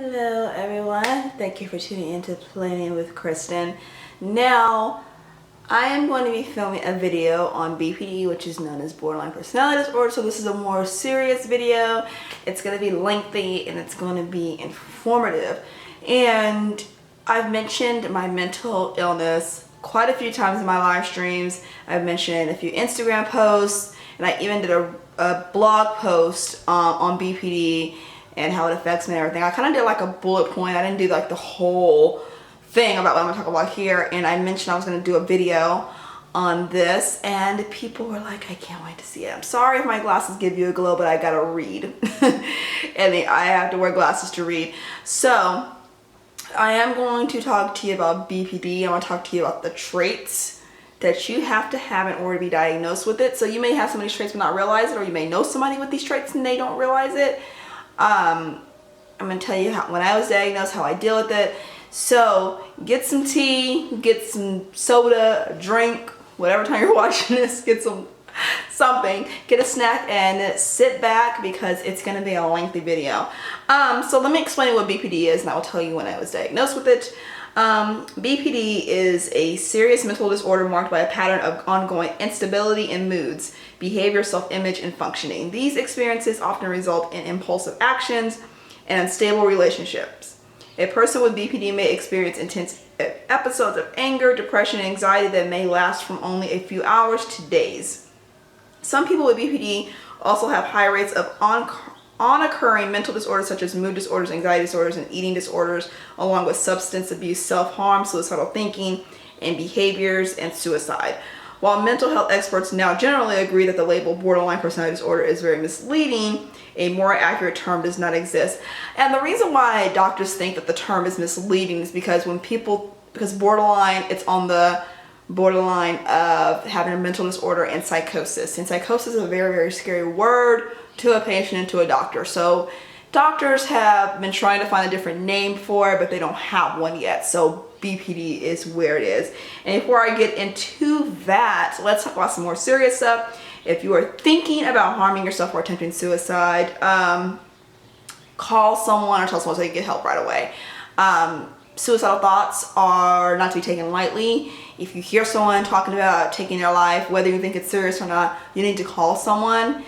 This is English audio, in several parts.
Hello everyone, thank you for tuning in to Planning with Kristen. Now, I am going to be filming a video on BPD, which is known as borderline personality disorder. So this is a more serious video. It's going to be lengthy and it's going to be informative. And I've mentioned my mental illness quite a few times in my live streams. I've mentioned a few Instagram posts, and I even did a blog post on BPD and how it affects me and everything. I kind of did like a bullet point. I didn't do like the whole thing about what I'm going to talk about here. And I mentioned I was going to do a video on this, and people were like, I can't wait to see it. I'm sorry if my glasses give you a glow, but I got to read. And I have to wear glasses to read. So I am going to talk to you about BPD. I'm going to talk to you about the traits that you have to have in order to be diagnosed with it. So you may have some of these traits but not realize it, or you may know somebody with these traits and they don't realize it. I'm going to tell you how, when I was diagnosed, how I deal with it. So get some tea, get some soda, a drink, whatever time you're watching this, get something, get a snack and sit back because it's going to be a lengthy video. So let me explain what BPD is, and I will tell you when I was diagnosed with it. BPD is a serious mental disorder marked by a pattern of ongoing instability in moods, behavior, self-image, and functioning. These experiences often result in impulsive actions and unstable relationships. A person with BPD may experience intense episodes of anger, depression, and anxiety that may last from only a few hours to days. Some people with BPD also have high rates of on-occurring mental disorders such as mood disorders, anxiety disorders, and eating disorders, along with substance abuse, self-harm, suicidal thinking, and behaviors, and suicide. While mental health experts now generally agree that the label borderline personality disorder is very misleading, a more accurate term does not exist. And the reason why doctors think that the term is misleading is because because borderline, it's on the borderline of having a mental disorder and psychosis. And psychosis is a very, very scary word to a patient and to a doctor. So doctors have been trying to find a different name for it, but they don't have one yet. So BPD is where it is. And before I get into that, let's talk about some more serious stuff. If you are thinking about harming yourself or attempting suicide, call someone or tell someone so you can get help right away. Suicidal thoughts are not to be taken lightly. If you hear someone talking about taking their life, whether you think it's serious or not, you need to call someone.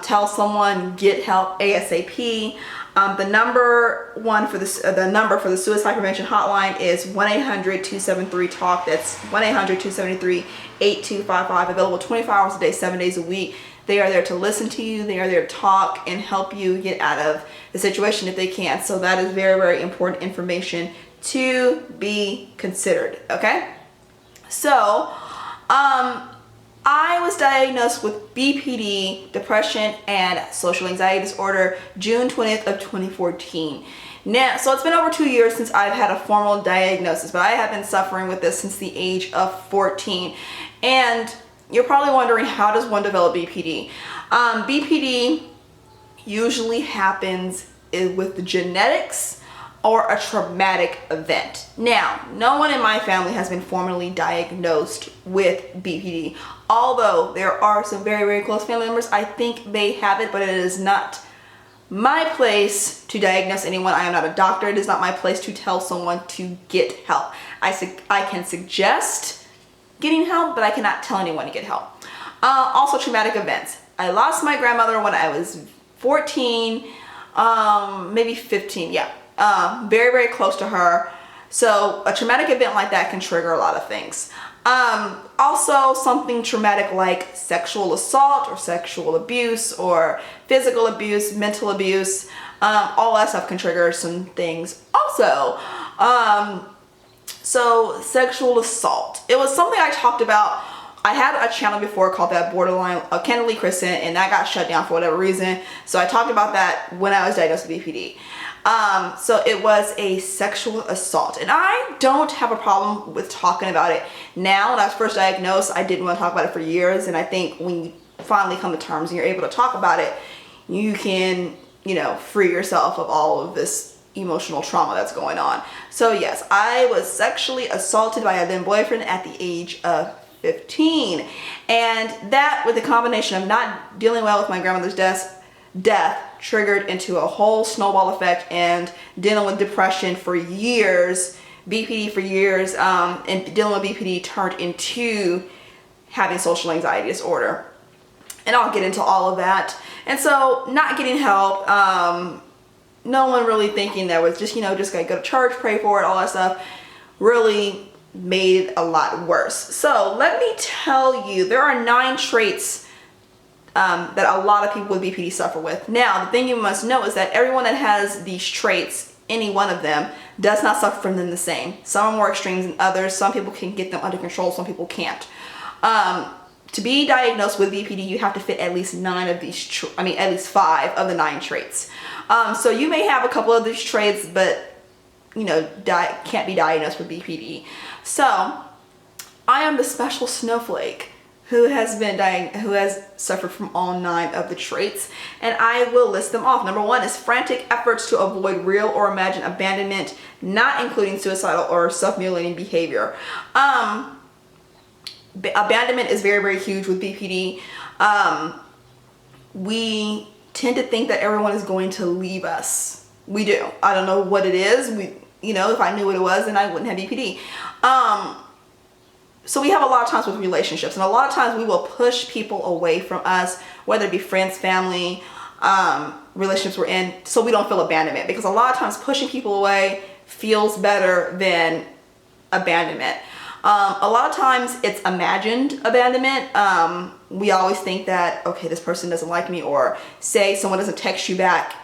Tell someone, get help ASAP. The number for the Suicide Prevention Hotline is 1-800-273-TALK. That's 1-800-273-8255. Available 24 hours a day, 7 days a week. They are there to listen to you. They are there to talk and help you get out of the situation if they can. So that is very, very important information to be considered. Okay? So, I was diagnosed with BPD, depression, and social anxiety disorder, June 20th of 2014. Now, so it's been over 2 years since I've had a formal diagnosis, but I have been suffering with this since the age of 14. And you're probably wondering, how does one develop BPD? BPD usually happens with the genetics or a traumatic event. Now, no one in my family has been formally diagnosed with BPD. Although there are some very, very close family members, I think they have it, but it is not my place to diagnose anyone. I am not a doctor. It is not my place to tell someone to get help. I can suggest getting help, but I cannot tell anyone to get help. Also, traumatic events. I lost my grandmother when I was 14, maybe 15, yeah. Very, very close to her. So a traumatic event like that can trigger a lot of things. Also something traumatic like sexual assault or sexual abuse or physical abuse, mental abuse, all that stuff can trigger some things. Also, so sexual assault. It was something I talked about. I had a channel before called that Borderline, Candidly Kristen, and that got shut down for whatever reason. So I talked about that when I was diagnosed with BPD. So it was a sexual assault, and I don't have a problem with talking about it now. When I was first diagnosed, I didn't want to talk about it for years, and I think when you finally come to terms and you're able to talk about it, you can, free yourself of all of this emotional trauma that's going on. So yes, I was sexually assaulted by a then boyfriend at the age of 15, and that, with the combination of not dealing well with my grandmother's death triggered into a whole snowball effect and dealing with depression for years, BPD for years, and dealing with BPD turned into having social anxiety disorder. And I'll get into all of that. And so not getting help, no one really thinking that was just, just like go to church, pray for it, all that stuff, really made it a lot worse. So let me tell you, there are 9 traits that a lot of people with BPD suffer with. Now, the thing you must know is that everyone that has these traits, any one of them, does not suffer from them the same. Some are more extreme than others. Some people can get them under control, some people can't. To be diagnosed with BPD, you have to fit at least 9 of these, at least 5 of the 9 traits. So you may have a couple of these traits, but can't be diagnosed with BPD. So I am the special snowflake who has suffered from all 9 of the traits, and I will list them off. Number 1 is frantic efforts to avoid real or imagined abandonment, not including suicidal or self-mutilating behavior. Abandonment is very, very huge with BPD. We tend to think that everyone is going to leave us. We do. I don't know what it is. If I knew what it was, then I wouldn't have BPD. So we have a lot of times with relationships, and a lot of times we will push people away from us, whether it be friends, family, relationships we're in, so we don't feel abandonment, because a lot of times pushing people away feels better than abandonment. A lot of times it's imagined abandonment. We always think that, okay, this person doesn't like me, or say someone doesn't text you back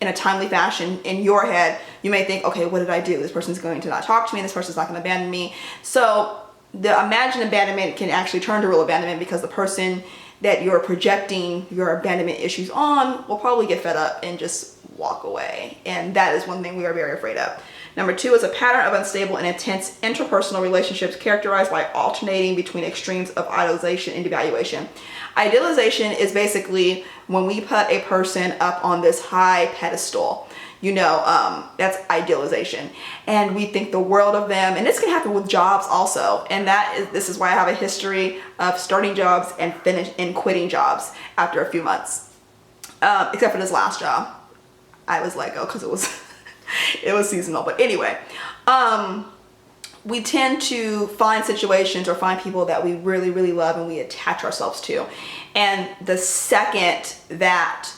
in a timely fashion. In your head, you may think, okay, what did I do? This person's going to not talk to me, this person's not going to abandon me. So the imagined abandonment can actually turn to real abandonment, because the person that you're projecting your abandonment issues on will probably get fed up and just walk away. And that is one thing we are very afraid of. Number 2 is a pattern of unstable and intense interpersonal relationships characterized by alternating between extremes of idealization and devaluation. Idealization is basically when we put a person up on this high pedestal. That's idealization. And we think the world of them. And this can happen with jobs also. And this is why I have a history of starting jobs and quitting jobs after a few months. Except for this last job. I was let go because it was it was seasonal. But anyway, we tend to find situations or find people that we really, really love and we attach ourselves to. And the second that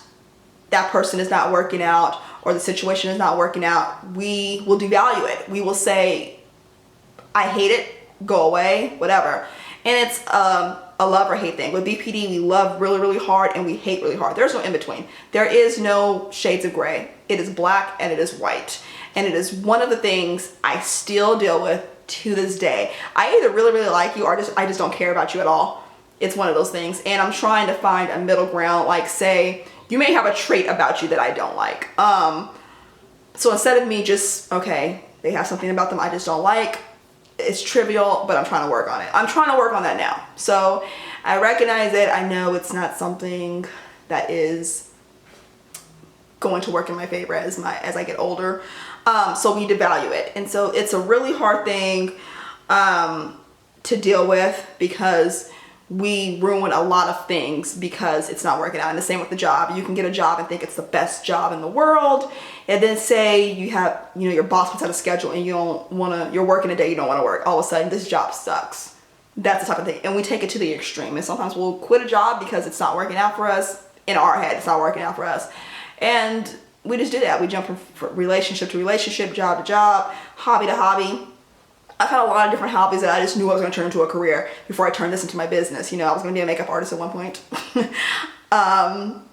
person is not working out, or the situation is not working out, we will devalue it. We will say, I hate it, go away, whatever. And it's a love or hate thing. With BPD, we love really, really hard and we hate really hard. There's no in between. There is no shades of gray. It is black and it is white. And it is one of the things I still deal with to this day. I either really, really like you, or I just don't care about you at all. It's one of those things. And I'm trying to find a middle ground. Like, say, you may have a trait about you that I don't like. So instead of me just, okay, they have something about them I just don't like, it's trivial, but I'm trying to work on it. I'm trying to work on that now. So I recognize it. I know it's not something that is going to work in my favor as I get older. So we devalue it. And so it's a really hard thing to deal with, because we ruin a lot of things because it's not working out. And the same with the job. You can get a job and think it's the best job in the world, and then say you have, your boss puts out a schedule and you're working a day you don't want to work. All of a sudden, this job sucks. That's the type of thing. And we take it to the extreme. And sometimes we'll quit a job because it's not working out for us. In our head, it's not working out for us. And we just do that. We jump from relationship to relationship, job to job, hobby to hobby. I've had a lot of different hobbies that I just knew I was going to turn into a career before I turned this into my business. I was going to be a makeup artist at one point. And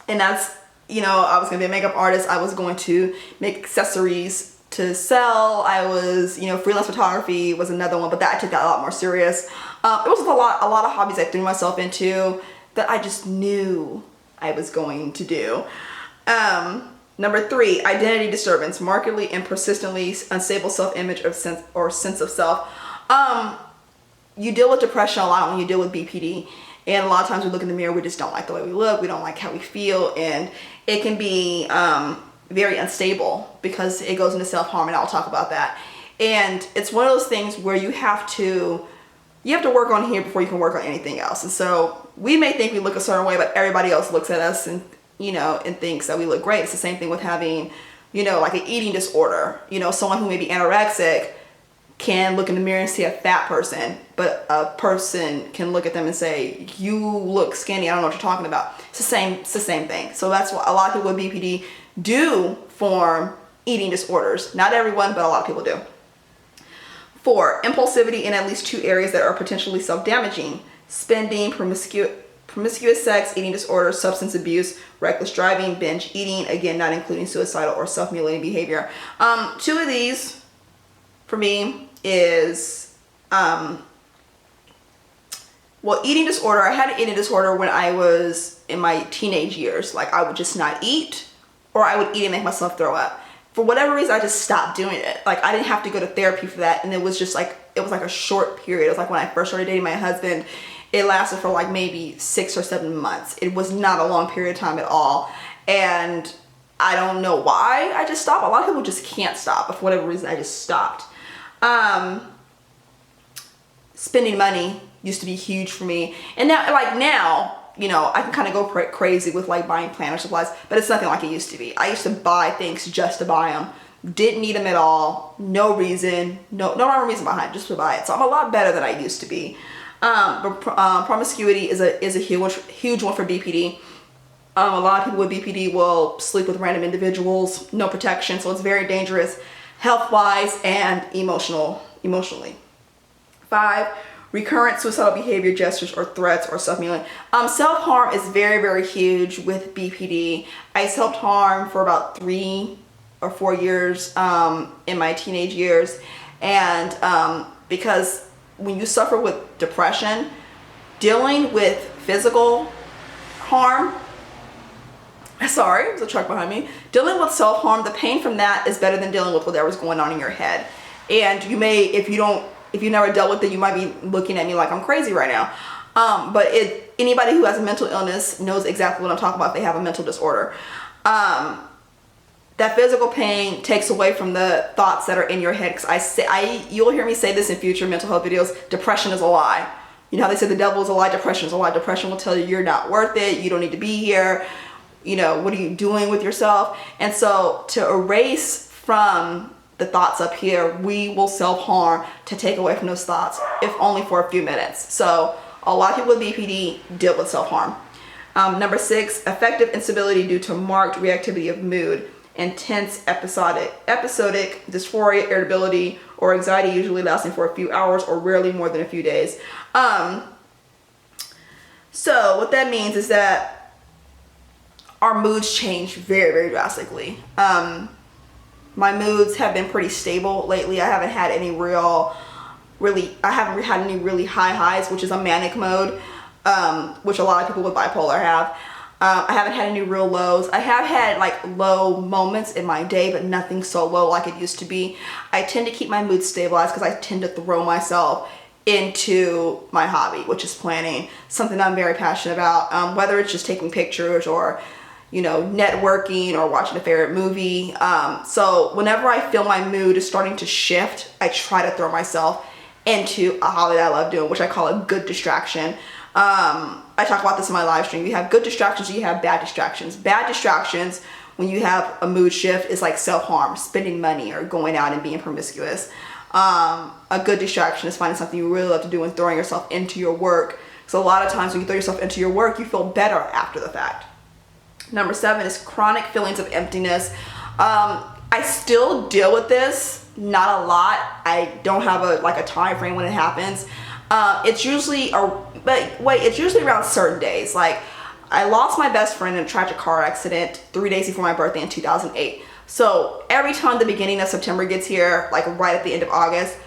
that's, I was going to be a makeup artist. I was going to make accessories to sell. I was, freelance photography was another one, but I took that a lot more serious. It was a lot of hobbies I threw myself into that I just knew I was going to do. Number 3, identity disturbance, markedly and persistently unstable self-image or sense of self. You deal with depression a lot when you deal with BPD. And a lot of times we look in the mirror, we just don't like the way we look, we don't like how we feel, and it can be very unstable because it goes into self-harm, and I'll talk about that. And it's one of those things where you have to work on here before you can work on anything else. And so we may think we look a certain way, but everybody else looks at us and you know, and thinks that we look great. It's the same thing with having, you know, like an eating disorder. You know, someone who may be anorexic can look in the mirror and see a fat person, but a person can look at them and say, you look skinny, I don't know what you're talking about. It's the same thing. So that's why a lot of people with BPD do form eating disorders. Not everyone, but a lot of people do. 4, impulsivity in at least 2 areas that are potentially self-damaging: spending, promiscuous sex, eating disorder, substance abuse, reckless driving, binge eating, again, not including suicidal or self-mutilating behavior. 2 of these for me is, well, eating disorder. I had an eating disorder when I was in my teenage years. Like, I would just not eat, or I would eat and make myself throw up. For whatever reason, I just stopped doing it. Like, I didn't have to go to therapy for that. And it was just like, it was like a short period. It was like when I first started dating my husband, it lasted for like maybe 6 or 7 months. It was not a long period of time at all. And I don't know why I just stopped. A lot of people just can't stop. But for whatever reason, I just stopped. Spending money used to be huge for me. And now, you know, I can kind of go crazy with like buying planner supplies, but it's nothing like it used to be. I used to buy things just to buy them. Didn't need them at all. No reason, no rhyme or reason behind it, just to buy it. So I'm a lot better than I used to be. But promiscuity is a huge one for BPD. A lot of people with BPD will sleep with random individuals, no protection, so it's very dangerous health-wise and emotionally. 5, recurrent suicidal behavior, gestures, or threats, or self-mutilating. Self-harm is very, very huge with BPD. I self-harm for about 3 or 4 years in my teenage years. And because when you suffer with depression, dealing with physical harm, sorry, there's a truck behind me. Dealing with self-harm, the pain from that is better than dealing with whatever's going on in your head. And you may, if you never dealt with it, you might be looking at me like I'm crazy right now. But anybody who has a mental illness knows exactly what I'm talking about if they have a mental disorder. That physical pain takes away from the thoughts that are in your head. Because you'll hear me say this in future mental health videos, depression is a lie. You know how they say the devil is a lie, depression is a lie. Depression will tell you you're not worth it, you don't need to be here. You know, what are you doing with yourself? And so to erase from the thoughts up here, we will self-harm to take away from those thoughts, if only for a few minutes. So a lot of people with BPD deal with self-harm. Number 6, affective instability due to marked reactivity of mood, intense episodic dysphoria, irritability, or anxiety, usually lasting for a few hours or rarely more than a few days. So what that means is that our moods change very, very drastically. My moods have been pretty stable lately. I haven't had any really high highs, which is a manic mode, which a lot of people with bipolar have. I haven't had any real lows. I have had like low moments in my day, but nothing so low like it used to be. I tend to keep my mood stabilized because I tend to throw myself into my hobby, which is planning, something I'm very passionate about, whether it's just taking pictures or, you know, networking or watching a favorite movie. So whenever I feel my mood is starting to shift, I try to throw myself into a hobby that I love doing, which I call a good distraction. I talk about this in my live stream. You have good distractions, you have bad distractions. Bad distractions, when you have a mood shift, is like self-harm, spending money, or going out and being promiscuous. A good distraction is finding something you really love to do and throwing yourself into your work. So a lot of times when you throw yourself into your work, you feel better after the fact. Number 7 is chronic feelings of emptiness. I still deal with this, not a lot. I don't have a time frame when it happens. It's usually around certain days. Like, I lost my best friend in a tragic car accident 3 days before my birthday in 2008. So every time the beginning of September gets here, like right at the end of August,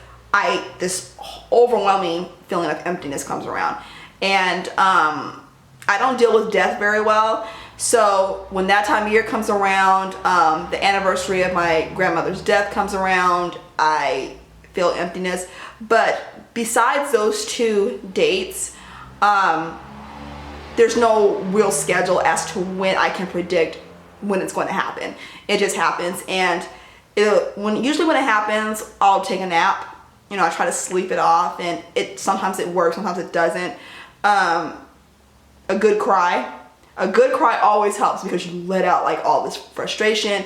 this overwhelming feeling of emptiness comes around. And I don't deal with death very well. So when that time of year comes around, the anniversary of my grandmother's death comes around, I feel emptiness. But besides those 2 dates, there's no real schedule as to when I can predict when it's going to happen. It just happens. And usually when it happens, I'll take a nap. You know, I try to sleep it off, and sometimes it works, sometimes it doesn't. A good cry. A good cry always helps because you let out like all this frustration.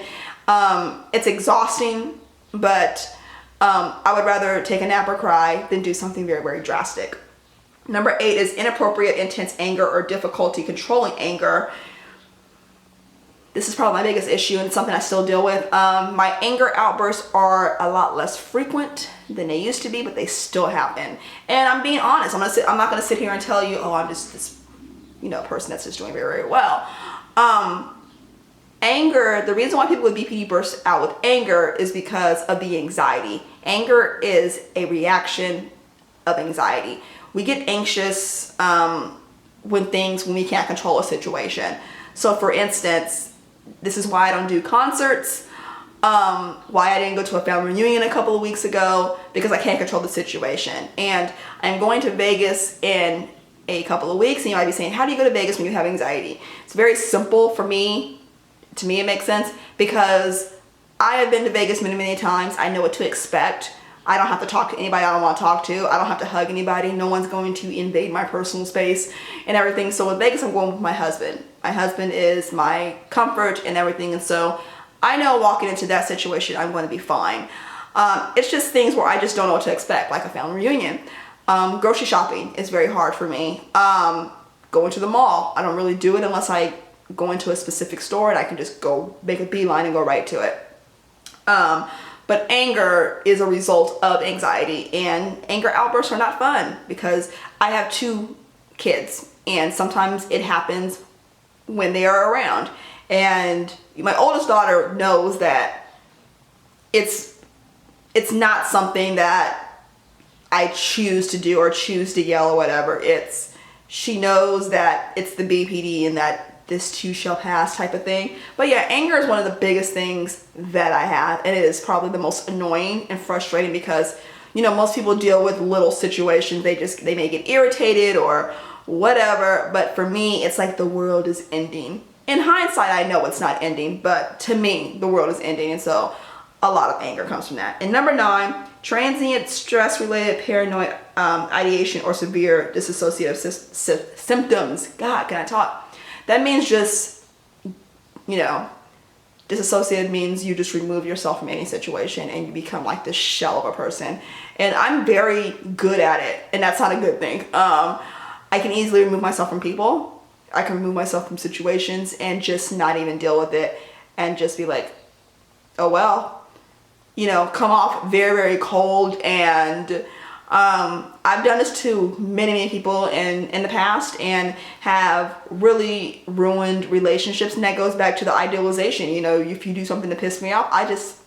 It's exhausting, but I would rather take a nap or cry than do something very, very drastic. Number 8 is inappropriate, intense anger or difficulty controlling anger. This is probably my biggest issue and something I still deal with. My anger outbursts are a lot less frequent than they used to be, but they still happen. And I'm being honest. I'm not gonna sit here and tell you, oh, I'm just this, person that's just doing very, very well. Anger, the reason why people with BPD burst out with anger is because of the anxiety. Anger is a reaction of anxiety. We get anxious when we can't control a situation. So for instance, this is why I don't do concerts, why I didn't go to a family reunion a couple of weeks ago, because I can't control the situation. And I'm going to Vegas in a couple of weeks, and you might be saying, how do you go to Vegas when you have anxiety? It's very simple for me. To me, it makes sense because I have been to Vegas many, many times. I know what to expect. I don't have to talk to anybody I don't want to talk to. I don't have to hug anybody. No one's going to invade my personal space and everything. So with Vegas, I'm going with my husband. My husband is my comfort and everything. And so I know walking into that situation, I'm going to be fine. It's just things where I just don't know what to expect, like a family reunion. Grocery shopping is very hard for me. Going to the mall, I don't really do it unless I go into a specific store and I can just go make a beeline and go right to it. But anger is a result of anxiety, and anger outbursts are not fun because I have 2 kids and sometimes it happens when they are around. And my oldest daughter knows that it's not something that I choose to do or choose to yell or whatever. She knows that it's the BPD and that this too shall pass type of thing. But yeah, anger is one of the biggest things that I have, and it is probably the most annoying and frustrating because most people deal with little situations. They may get irritated or whatever, but for me it's like the world is ending. In hindsight, I know it's not ending, but to me the world is ending, and so a lot of anger comes from that. And number 9, transient stress related paranoid ideation or severe dissociative symptoms. God, can I talk? That means just, disassociated means you just remove yourself from any situation and you become like this shell of a person. And I'm very good at it, and that's not a good thing. I can easily remove myself from people. I can remove myself from situations and just not even deal with it and just be like, oh well, come off very, very cold. And I've done this to many, many people in the past and have really ruined relationships, and that goes back to the idealization. If you do something to piss me off, I just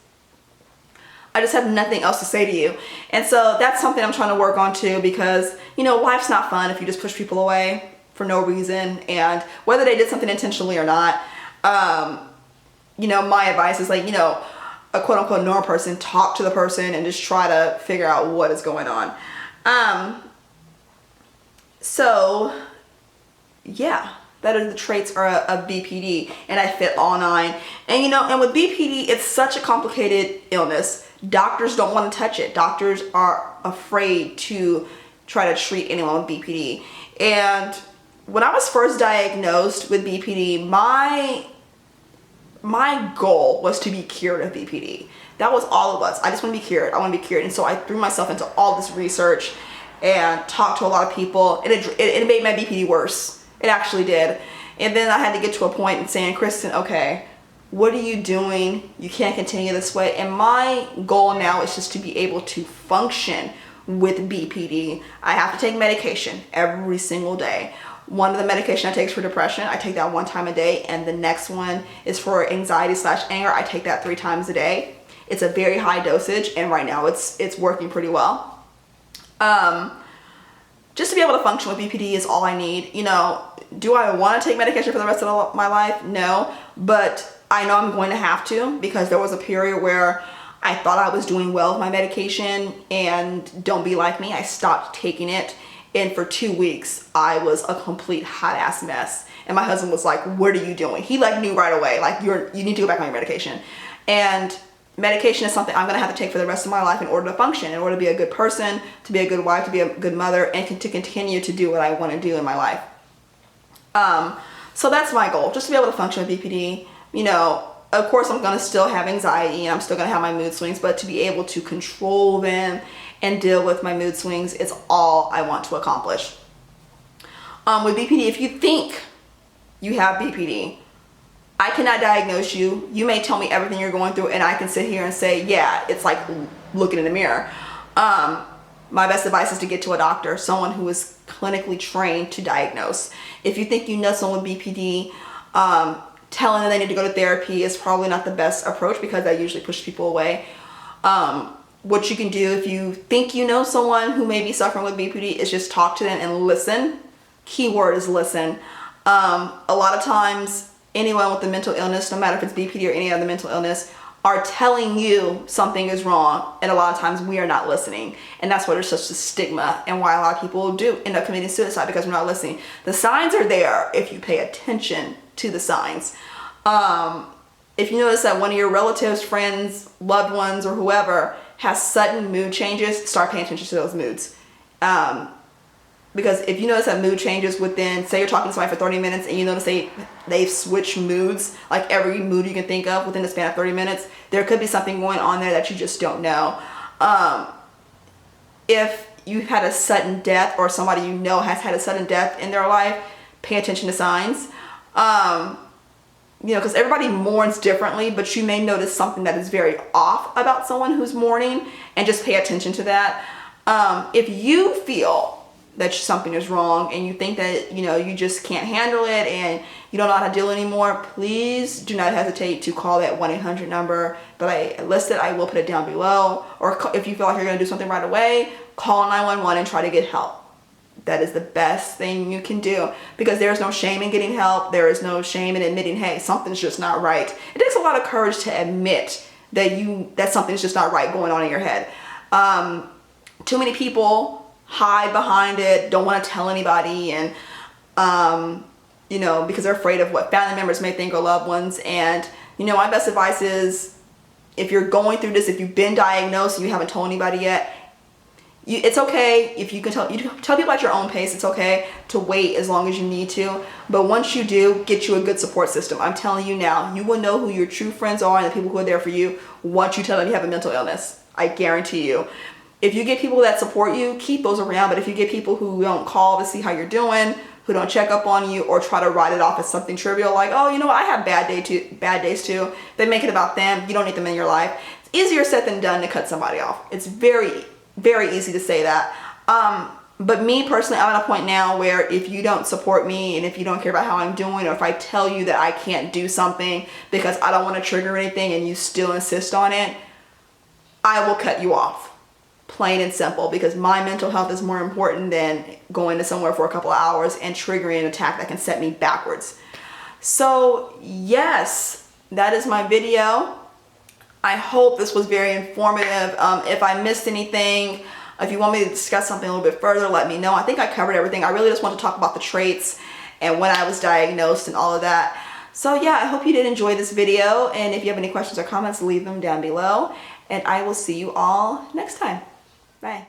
have nothing else to say to you. And so that's something I'm trying to work on too, because life's not fun if you just push people away for no reason, and whether they did something intentionally or not. My advice is like, a quote-unquote normal person, talk to the person and just try to figure out what is going on. So yeah, that are the traits of BPD, and I fit all 9. And and with BPD, it's such a complicated illness. Doctors don't want to touch it. Doctors are afraid to try to treat anyone with BPD. And when I was first diagnosed with BPD, my goal was to be cured of BPD. That was all of us. I just want to be cured. I want to be cured. And so I threw myself into all this research and talked to a lot of people, and it made my BPD worse. It actually did. And then I had to get to a point in saying, Kristen, okay, what are you doing? You can't continue this way. And my goal now is just to be able to function with BPD. I have to take medication every single day. One of the medication I take is for depression. I take that 1 time a day, and the next one is for anxiety/anger. I take that 3 times a day. It's a very high dosage, and right now it's working pretty well. Just to be able to function with BPD is all I need. Do I want to take medication for the rest of my life? No, but I know I'm going to have to, because there was a period where I thought I was doing well with my medication, and don't be like me, I stopped taking it. And for 2 weeks, I was a complete hot ass mess. And my husband was like, what are you doing? He knew right away, you need to go back on your medication. And medication is something I'm gonna have to take for the rest of my life in order to function, in order to be a good person, to be a good wife, to be a good mother, and to continue to do what I wanna do in my life. So that's my goal, just to be able to function with BPD. You know, of course I'm going to still have anxiety and I'm still going to have my mood swings, but to be able to control them and deal with my mood swings is all I want to accomplish. With BPD, if you think you have BPD, I cannot diagnose you. You may tell me everything you're going through and I can sit here and say, yeah, it's like looking in the mirror. My best advice is to get to a doctor, someone who is clinically trained to diagnose. If you think you know someone with BPD, telling them they need to go to therapy is probably not the best approach because that usually pushes people away. What you can do if you think you know someone who may be suffering with BPD is just talk to them and listen. Keyword is listen. A lot of times anyone with a mental illness, no matter if it's BPD or any other mental illness, are telling you something is wrong, and a lot of times we are not listening, and that's why there's such a stigma and why a lot of people do end up committing suicide, because we're not listening. The signs are there if you pay attention to the signs. If you notice that one of your relatives, friends, loved ones, or whoever has sudden mood changes, start paying attention to those moods. Because if you notice that mood changes within, say you're talking to somebody for 30 minutes and you notice they've switched moods, like every mood you can think of within the span of 30 minutes, there could be something going on there that you just don't know. If you had a sudden death or somebody you know has had a sudden death in their life, pay attention to signs. You know, because everybody mourns differently, but you may notice something that is very off about someone who's mourning, and just pay attention to that. If you feel that something is wrong and you think that, you know, you just can't handle it and you don't know how to deal anymore, please do not hesitate to call that 1-800 number that I listed. I will put it down below. Or if you feel like you're going to do something right away, call 911 and try to get help. That is the best thing you can do, because there's no shame in getting help. There is no shame in admitting, hey, something's just not right. It takes a lot of courage to admit that something's just not right going on in your head. Too many people hide behind it, don't want to tell anybody, and you know, because they're afraid of what family members may think or loved ones. And you know, my best advice is, if you're going through this, if you've been diagnosed and you haven't told anybody yet, it's okay if you can tell people at your own pace. It's okay to wait as long as you need to, but once you do, get you a good support system. I'm telling you now, you will know who your true friends are and the people who are there for you once you tell them you have a mental illness. I guarantee you. If you get people that support you, keep those around. But if you get people who don't call to see how you're doing, who don't check up on you, or try to write it off as something trivial, like, oh, you know what, I have bad days too, they make it about them. You don't need them in your life. It's easier said than done to cut somebody off. It's very, very easy to say that. But me personally, I'm at a point now where if you don't support me and if you don't care about how I'm doing, or if I tell you that I can't do something because I don't want to trigger anything and you still insist on it, I will cut you off. Plain and simple, because my mental health is more important than going to somewhere for a couple of hours and triggering an attack that can set me backwards. So yes, that is my video. I hope this was very informative. If I missed anything, if you want me to discuss something a little bit further, let me know. I think I covered everything. I really just want to talk about the traits and when I was diagnosed and all of that. So yeah, I hope you did enjoy this video, and if you have any questions or comments, leave them down below, and I will see you all next time. Bye.